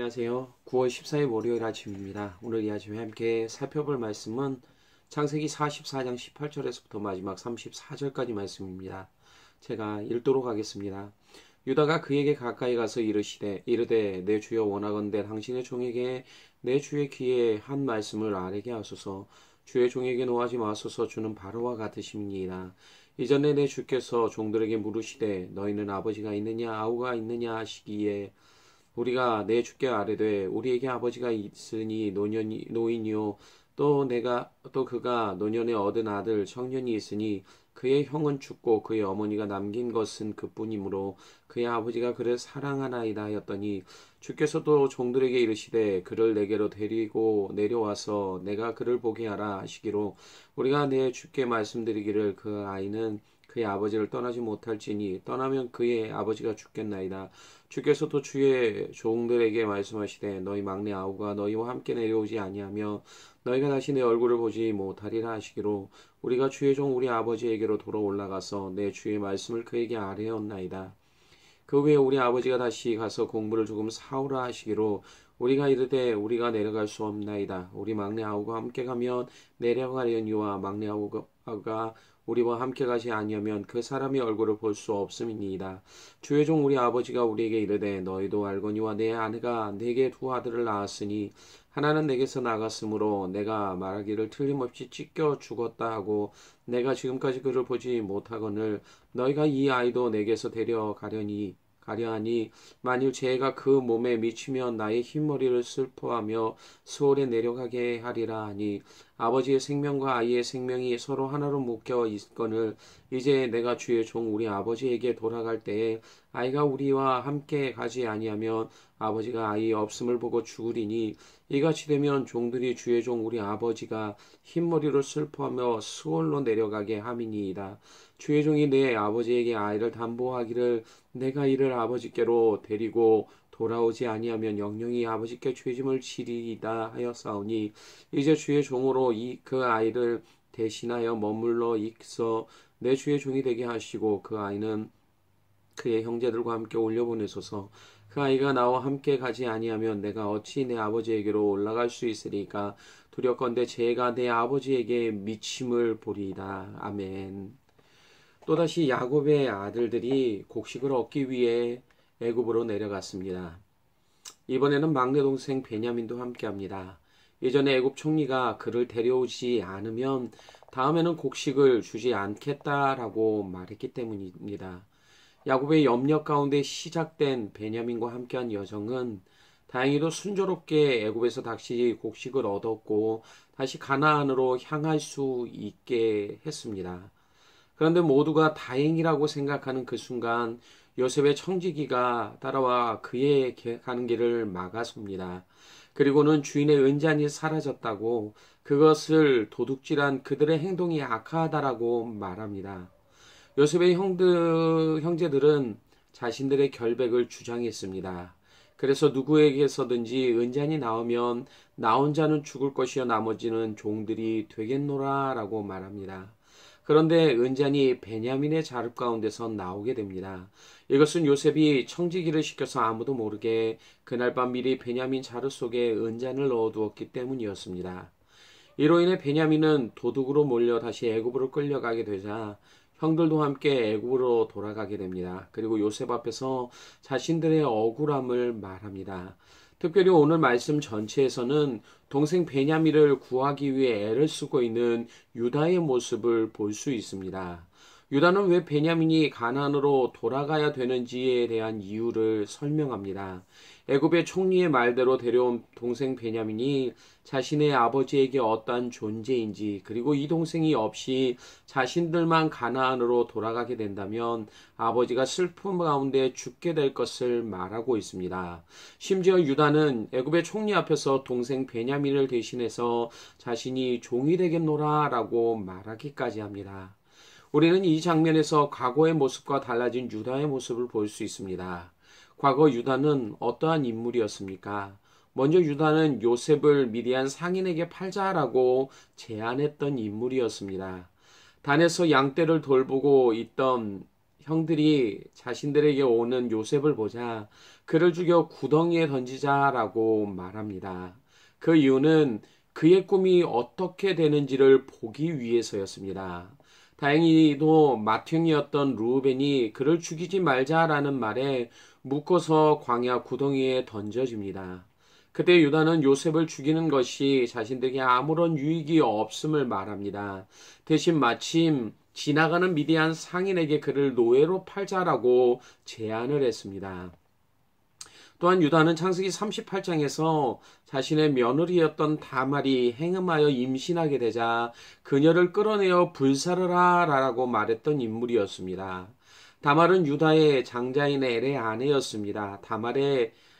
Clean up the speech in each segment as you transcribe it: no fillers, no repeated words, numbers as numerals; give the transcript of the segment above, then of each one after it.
안녕하세요. 9월 14일 월요일 아침입니다. 오늘 이 아침에 함께 살펴볼 말씀은 창세기 44장 18절에서부터 마지막 34절까지 말씀입니다. 제가 읽도록 하겠습니다. 유다가 그에게 가까이 가서 이르되 내 주여 원하건대 당신의 종에게 내 주의 귀에 한 말씀을 아뢰게 하소서. 주의 종에게 노하지 마소서. 주는 바로와 같으심이니이다. 이전에 내 주께서 종들에게 물으시되 너희는 아버지가 있느냐 아우가 있느냐 하시기에 우리가 내 주께 아뢰되 우리에게 아버지가 있으니 노인이요 또 그가 노년에 얻은 아들 청년이 있으니 그의 형은 죽고 그의 어머니가 남긴 것은 그뿐이므로 그의 아버지가 그를 사랑하나이다 하였더니 주께서 또 종들에게 이르시되 그를 내게로 데리고 내려와서 내가 그를 보게 하라 하시기로 우리가 내 주께 말씀드리기를 그 아이는 그의 아버지를 떠나지 못할지니 떠나면 그의 아버지가 죽겠나이다. 주께서도 주의 종들에게 말씀하시되 너희 막내 아우가 너희와 함께 내려오지 아니하며 너희가 다시 내 얼굴을 보지 못하리라 하시기로 우리가 주의 종 우리 아버지에게로 돌아 올라가서 내 주의 말씀을 그에게 아뢰었나이다. 그 후에 우리 아버지가 다시 가서 공부를 조금 사오라 하시기로 우리가 이르되 우리가 내려갈 수 없나이다. 우리 막내 아우가 함께 가면 내려가려니와 막내 아우가 우리와 함께 가지 아니하면 그 사람의 얼굴을 볼 수 없음이니이다. 주의 종 우리 아버지가 우리에게 이르되 너희도 알거니와 내 아내가 내게 두 아들을 낳았으니 하나는 내게서 나갔으므로 내가 말하기를 틀림없이 찢겨 죽었다 하고 내가 지금까지 그를 보지 못하거늘 너희가 이 아이도 내게서 가려하니 만일 죄가 그 몸에 미치면 나의 흰머리를 슬퍼하며 수월에 내려가게 하리라 하니 아버지의 생명과 아이의 생명이 서로 하나로 묶여 있거늘 이제 내가 주의 종 우리 아버지에게 돌아갈 때에 아이가 우리와 함께 가지 아니하면 아버지가 아이 없음을 보고 죽으리니 이같이 되면 종들이 주의 종 우리 아버지가 흰머리로 슬퍼하며 수월로 내려가게 함이니이다. 주의 종이 내 아버지에게 아이를 담보하기를 내가 이를 아버지께로 데리고 돌아오지 아니하면 영영이 아버지께 죄짐을 지리이다 하였사오니 이제 주의 종으로 그 아이를 대신하여 머물러 있어 내 주의 종이 되게 하시고 그 아이는 그의 형제들과 함께 올려보내소서. 그 아이가 나와 함께 가지 아니하면 내가 어찌 내 아버지에게로 올라갈 수 있으리까. 두렵건대 죄가 내 아버지에게 미침을 보리이다. 아멘. 또다시 야곱의 아들들이 곡식을 얻기 위해 애굽으로 내려갔습니다. 이번에는 막내 동생 베냐민도 함께합니다. 예전에 애굽 총리가 그를 데려오지 않으면 다음에는 곡식을 주지 않겠다라고 말했기 때문입니다. 야곱의 염려 가운데 시작된 베냐민과 함께한 여정은 다행히도 순조롭게 애굽에서 다시 곡식을 얻었고 다시 가나안으로 향할 수 있게 했습니다. 그런데 모두가 다행이라고 생각하는 그 순간 요셉의 청지기가 따라와 그의 가는 길을 막아섭니다. 그리고는 주인의 은잔이 사라졌다고 그것을 도둑질한 그들의 행동이 악하다라고 말합니다. 요셉의 형제들은 자신들의 결백을 주장했습니다. 그래서 누구에게서든지 은잔이 나오면 나 혼자는 죽을 것이요 나머지는 종들이 되겠노라 라고 말합니다. 그런데 은잔이 베냐민의 자릅 가운데서 나오게 됩니다. 이것은 요셉이 청지기를 시켜서 아무도 모르게 그날 밤 미리 베냐민 자루 속에 은잔을 넣어두었기 때문이었습니다. 이로 인해 베냐민은 도둑으로 몰려 다시 애굽으로 끌려가게 되자 형들도 함께 애굽으로 돌아가게 됩니다. 그리고 요셉 앞에서 자신들의 억울함을 말합니다. 특별히 오늘 말씀 전체에서는 동생 베냐민을 구하기 위해 애를 쓰고 있는 유다의 모습을 볼 수 있습니다. 유다는 왜 베냐민이 가나안으로 돌아가야 되는지에 대한 이유를 설명합니다. 애굽의 총리의 말대로 데려온 동생 베냐민이 자신의 아버지에게 어떠한 존재인지 그리고 이 동생이 없이 자신들만 가나안으로 돌아가게 된다면 아버지가 슬픔 가운데 죽게 될 것을 말하고 있습니다. 심지어 유다는 애굽의 총리 앞에서 동생 베냐민을 대신해서 자신이 종이 되겠노라 라고 말하기까지 합니다. 우리는 이 장면에서 과거의 모습과 달라진 유다의 모습을 볼 수 있습니다. 과거 유다는 어떠한 인물이었습니까? 먼저 유다는 요셉을 미디안 상인에게 팔자라고 제안했던 인물이었습니다. 단에서 양떼를 돌보고 있던 형들이 자신들에게 오는 요셉을 보자 그를 죽여 구덩이에 던지자라고 말합니다. 그 이유는 그의 꿈이 어떻게 되는지를 보기 위해서였습니다. 다행히도 맏형이었던 르우벤이 그를 죽이지 말자라는 말에 묶어서 광야 구덩이에 던져집니다. 그때 유다는 요셉을 죽이는 것이 자신들에게 아무런 유익이 없음을 말합니다. 대신 마침 지나가는 미디안 상인에게 그를 노예로 팔자라고 제안을 했습니다. 또한 유다는 창세기 38장에서 자신의 며느리였던 다말이 행음하여 임신하게 되자 그녀를 끌어내어 불사르라 라고 말했던 인물이었습니다. 다말은 유다의 장자인 엘의 아내였습니다.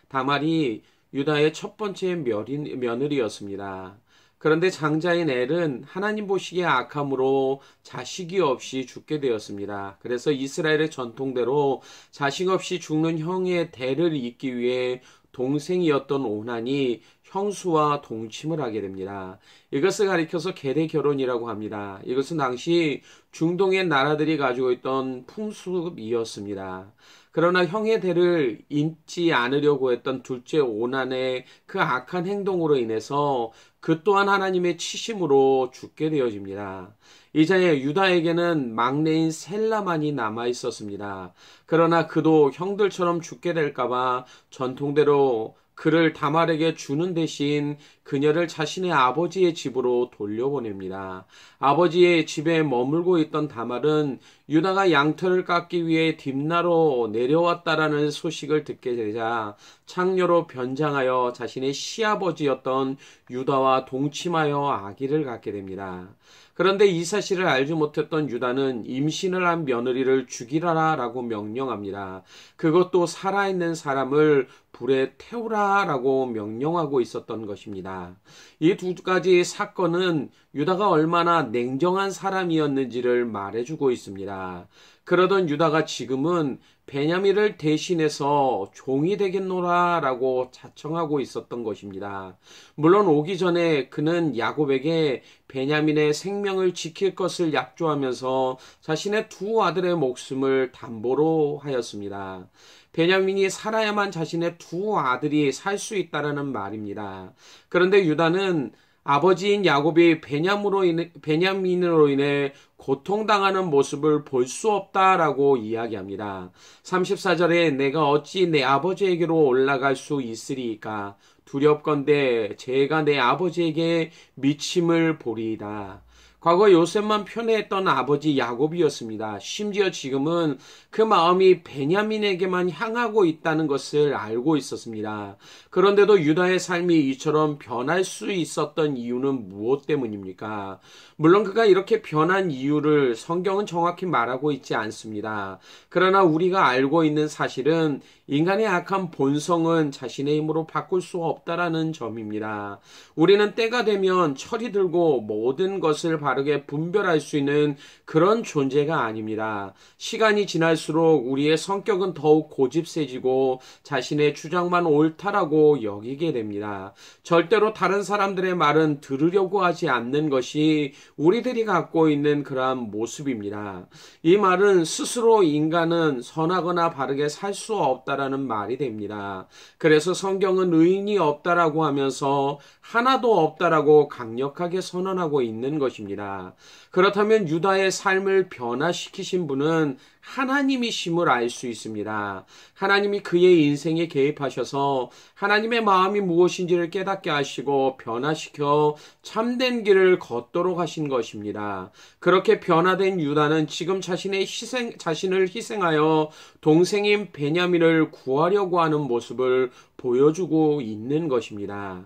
다말이 유다의 첫 번째 며느리였습니다. 그런데 장자인 엘은 하나님 보시기에 악함으로 자식이 없이 죽게 되었습니다. 그래서 이스라엘의 전통대로 자식 없이 죽는 형의 대를 잇기 위해 동생이었던 오난이 형수와 동침을 하게 됩니다. 이것을 가리켜서 계대 결혼이라고 합니다. 이것은 당시 중동의 나라들이 가지고 있던 풍습이었습니다. 그러나 형의 대를 잇지 않으려고 했던 둘째 오난의 그 악한 행동으로 인해서 그 또한 하나님의 치심으로 죽게 되어집니다. 이제 유다에게는 막내인 셀라만이 남아 있었습니다. 그러나 그도 형들처럼 죽게 될까봐 전통대로 그를 다말에게 주는 대신 그녀를 자신의 아버지의 집으로 돌려보냅니다. 아버지의 집에 머물고 있던 다말은 유다가 양털을 깎기 위해 딥나로 내려왔다라는 소식을 듣게 되자 창녀로 변장하여 자신의 시아버지였던 유다와 동침하여 아기를 갖게 됩니다. 그런데 이 사실을 알지 못했던 유다는 임신을 한 며느리를 죽이라라고 명령합니다. 그것도 살아있는 사람을 불에 태우라라고 명령하고 있었던 것입니다. 이 두 가지 사건은 유다가 얼마나 냉정한 사람이었는지를 말해주고 있습니다. 그러던 유다가 지금은 베냐민을 대신해서 종이 되겠노라라고 자청하고 있었던 것입니다. 물론 오기 전에 그는 야곱에게 베냐민의 생명을 지킬 것을 약조하면서 자신의 두 아들의 목숨을 담보로 하였습니다. 베냐민이 살아야만 자신의 두 아들이 살 수 있다라는 말입니다. 그런데 유다는 아버지인 야곱이 베냐민으로 인해 고통당하는 모습을 볼 수 없다라고 이야기합니다. 34절에 내가 어찌 내 아버지에게로 올라갈 수 있으리이까 두렵건대 제가 내 아버지에게 미침을 보리이다. 과거 요셉만 편애했던 아버지 야곱이었습니다. 심지어 지금은 그 마음이 베냐민에게만 향하고 있다는 것을 알고 있었습니다. 그런데도 유다의 삶이 이처럼 변할 수 있었던 이유는 무엇 때문입니까? 물론 그가 이렇게 변한 이유를 성경은 정확히 말하고 있지 않습니다. 그러나 우리가 알고 있는 사실은 인간의 악한 본성은 자신의 힘으로 바꿀 수 없다라는 점입니다. 우리는 때가 되면 철이 들고 모든 것을 바르게 분별할 수 있는 그런 존재가 아닙니다. 시간이 지날수록 우리의 성격은 더욱 고집세지고 자신의 주장만 옳다라고 여기게 됩니다. 절대로 다른 사람들의 말은 들으려고 하지 않는 것이 우리들이 갖고 있는 그러한 모습입니다. 이 말은 스스로 인간은 선하거나 바르게 살 수 없다라는 말이 됩니다. 그래서 성경은 의인이 없다라고 하면서 하나도 없다라고 강력하게 선언하고 있는 것입니다. 그렇다면 유다의 삶을 변화시키신 분은 하나님이심을 알 수 있습니다. 하나님이 그의 인생에 개입하셔서 하나님의 마음이 무엇인지를 깨닫게 하시고 변화시켜 참된 길을 걷도록 하신 것입니다. 그렇게 변화된 유다는 지금 자신을 희생하여 동생인 베냐민을 구하려고 하는 모습을 보여주고 있는 것입니다.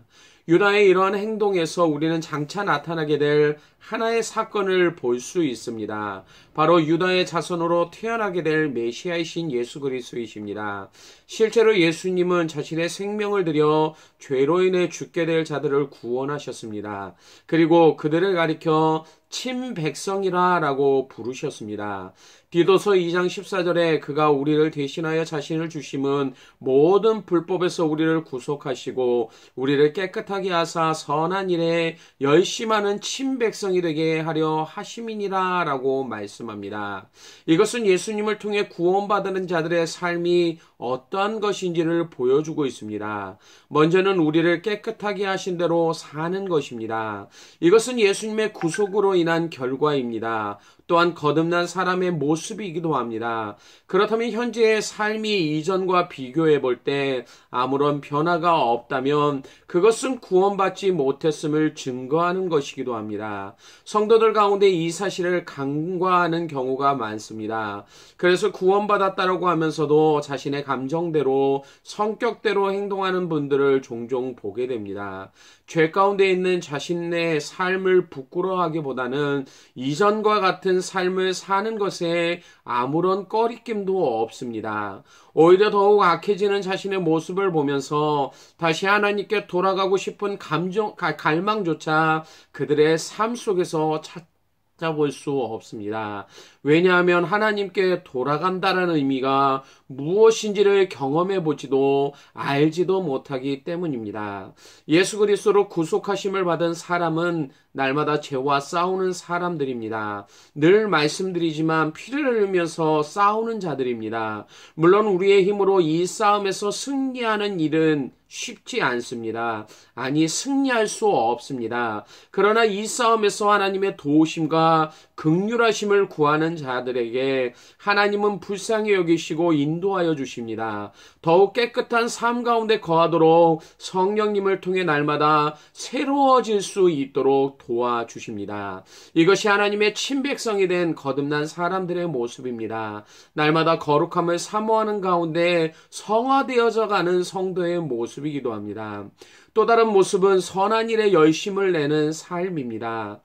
유다의 이러한 행동에서 우리는 장차 나타나게 될 하나의 사건을 볼 수 있습니다. 바로 유다의 자손으로 태어나게 될 메시아이신 예수 그리스도이십니다. 실제로 예수님은 자신의 생명을 들여 죄로 인해 죽게 될 자들을 구원하셨습니다. 그리고 그들을 가리켜 친백성이라 라고 부르셨습니다. 디도서 2장 14절에 그가 우리를 대신하여 자신을 주심은 모든 불법에서 우리를 구속하시고 우리를 깨끗하게 하사 선한 일에 열심하는 친백성이 되게 하려 하심이니라 라고 말씀하셨습니다. 말씀합니다. 이것은 예수님을 통해 구원받는 자들의 삶이 어떠한 것인지를 보여주고 있습니다. 먼저는 우리를 깨끗하게 하신 대로 사는 것입니다. 이것은 예수님의 구속으로 인한 결과입니다. 또한 거듭난 사람의 모습이기도 합니다. 그렇다면 현재의 삶이 이전과 비교해 볼 때 아무런 변화가 없다면 그것은 구원받지 못했음을 증거하는 것이기도 합니다. 성도들 가운데 이 사실을 간과하는 경우가 많습니다. 그래서 구원받았다라고 하면서도 자신의 감정대로 성격대로 행동하는 분들을 종종 보게 됩니다. 죄 가운데 있는 자신의 삶을 부끄러워하기보다는 이전과 같은 삶을 사는 것에 아무런 꺼리낌도 없습니다. 오히려 더욱 악해지는 자신의 모습을 보면서 다시 하나님께 돌아가고 싶은 갈망조차 그들의 삶 속에서 찾아볼 수 없습니다. 왜냐하면 하나님께 돌아간다라는 의미가 무엇인지를 경험해 보지도 알지도 못하기 때문입니다. 예수 그리스도로 구속하심을 받은 사람은 날마다 죄와 싸우는 사람들입니다. 늘 말씀드리지만 피를 흘리면서 싸우는 자들입니다. 물론 우리의 힘으로 이 싸움에서 승리하는 일은 쉽지 않습니다. 아니, 승리할 수 없습니다. 그러나 이 싸움에서 하나님의 도우심과 긍휼하심을 구하는 자들에게 하나님은 불쌍히 여기시고 인도하여 주십니다. 더욱 깨끗한 삶 가운데 거하도록 성령님을 통해 날마다 새로워질 수 있도록 도와주십니다. 이것이 하나님의 친백성이 된 거듭난 사람들의 모습입니다. 날마다 거룩함을 사모하는 가운데 성화되어져 가는 성도의 모습이기도 합니다. 또 다른 모습은 선한 일에 열심을 내는 삶입니다.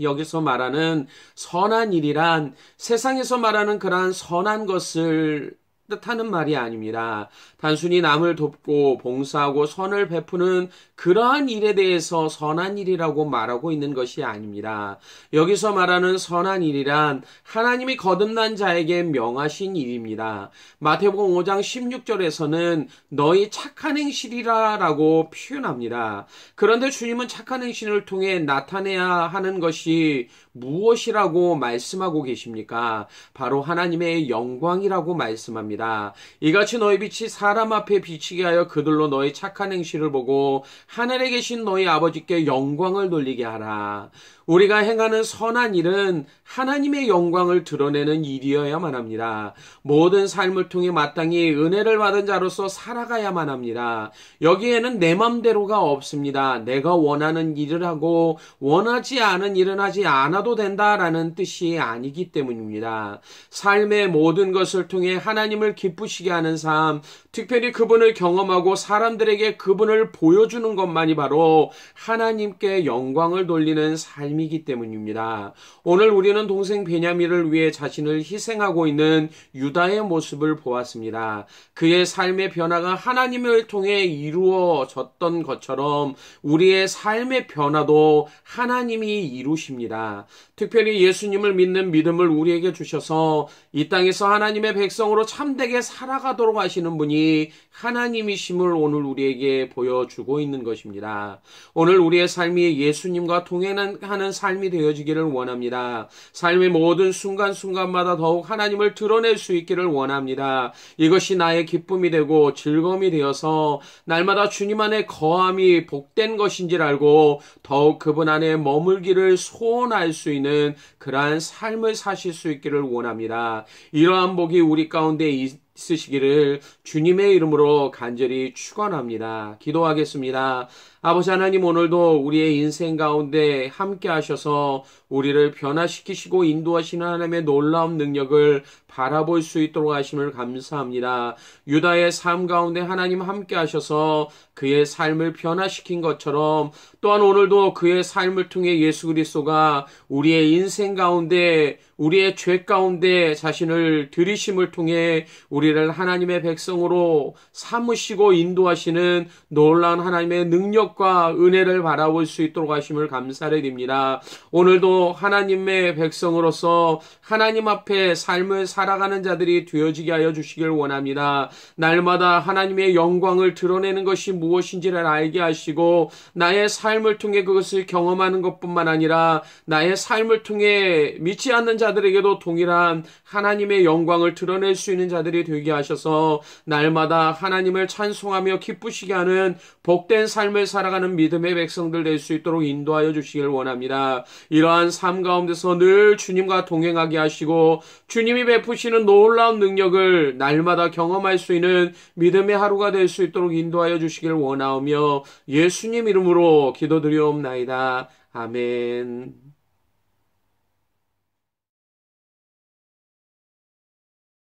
여기서 말하는 선한 일이란 세상에서 말하는 그러한 선한 것을 뜻하는 말이 아닙니다. 단순히 남을 돕고 봉사하고 선을 베푸는 그러한 일에 대해서 선한 일이라고 말하고 있는 것이 아닙니다. 여기서 말하는 선한 일이란 하나님이 거듭난 자에게 명하신 일입니다. 마태복음 5장 16절에서는 너희 착한 행실이라 라고 표현합니다. 그런데 주님은 착한 행실을 통해 나타내야 하는 것이 무엇이라고 말씀하고 계십니까? 바로 하나님의 영광이라고 말씀합니다. 이같이 너희 빛이 사람 앞에 비치게 하여 그들로 너희 착한 행실을 보고 하늘에 계신 너희 아버지께 영광을 돌리게 하라. 우리가 행하는 선한 일은 하나님의 영광을 드러내는 일이어야만 합니다. 모든 삶을 통해 마땅히 은혜를 받은 자로서 살아가야만 합니다. 여기에는 내 맘대로가 없습니다. 내가 원하는 일을 하고 원하지 않은 일은 하지 않아도 된다라는 뜻이 아니기 때문입니다. 삶의 모든 것을 통해 하나님을 기쁘시게 하는 삶, 특별히 그분을 경험하고 사람들에게 그분을 보여주는 것만이 바로 하나님께 영광을 돌리는 삶이기 때문입니다. 오늘 우리는 동생 베냐민을 위해 자신을 희생하고 있는 유다의 모습을 보았습니다. 그의 삶의 변화가 하나님을 통해 이루어졌던 것처럼 우리의 삶의 변화도 하나님이 이루십니다. 특별히 예수님을 믿는 믿음을 우리에게 주셔서 이 땅에서 하나님의 백성으로 참되게 살아가도록 하시는 분이 하나님이심을 오늘 우리에게 보여주고 있는 것입니다. 오늘 우리의 삶이 예수님과 동행하는 삶이 되어지기를 원합니다. 삶의 모든 순간순간마다 더욱 하나님을 드러낼 수 있기를 원합니다. 이것이 나의 기쁨이 되고 즐거움이 되어서 날마다 주님 안에 거함이 복된 것인지를 알고 더욱 그분 안에 머물기를 소원할 수 있는 그러한 삶을 사실 수 있기를 원합니다. 이러한 복이 우리 가운데 있으시기를 주님의 이름으로 간절히 축원합니다. 기도하겠습니다. 아버지 하나님, 오늘도 우리의 인생 가운데 함께 하셔서 우리를 변화시키시고 인도하시는 하나님의 놀라운 능력을 바라볼 수 있도록 하심을 감사합니다. 유다의 삶 가운데 하나님 함께 하셔서 그의 삶을 변화시킨 것처럼 또한 오늘도 그의 삶을 통해 예수 그리스도가 우리의 인생 가운데 우리의 죄 가운데 자신을 들이심을 통해 우리를 하나님의 백성으로 삼으시고 인도하시는 놀라운 하나님의 능력과 은혜를 바라볼 수 있도록 하심을 감사를 드립니다. 오늘도 하나님의 백성으로서 하나님 앞에 삶을 살아가는 자들이 되어지게 하여 주시길 원합니다. 날마다 하나님의 영광을 드러내는 것이 무엇인지를 알게 하시고 나의 삶을 통해 그것을 경험하는 것뿐만 아니라 나의 삶을 통해 믿지 않는 자들 자들에게도 동일한 하나님의 영광을 드러낼 수 있는 자들이 되게 하셔서 날마다 하나님을 찬송하며 기쁘시게 하는 복된 삶을 살아가는 믿음의 백성들 될 수 있도록 인도하여 주시길 원합니다. 이러한 삶 가운데서 늘 주님과 동행하게 하시고 주님이 베푸시는 놀라운 능력을 날마다 경험할 수 있는 믿음의 하루가 될 수 있도록 인도하여 주시길 원하오며 예수님 이름으로 기도드리옵나이다. 아멘.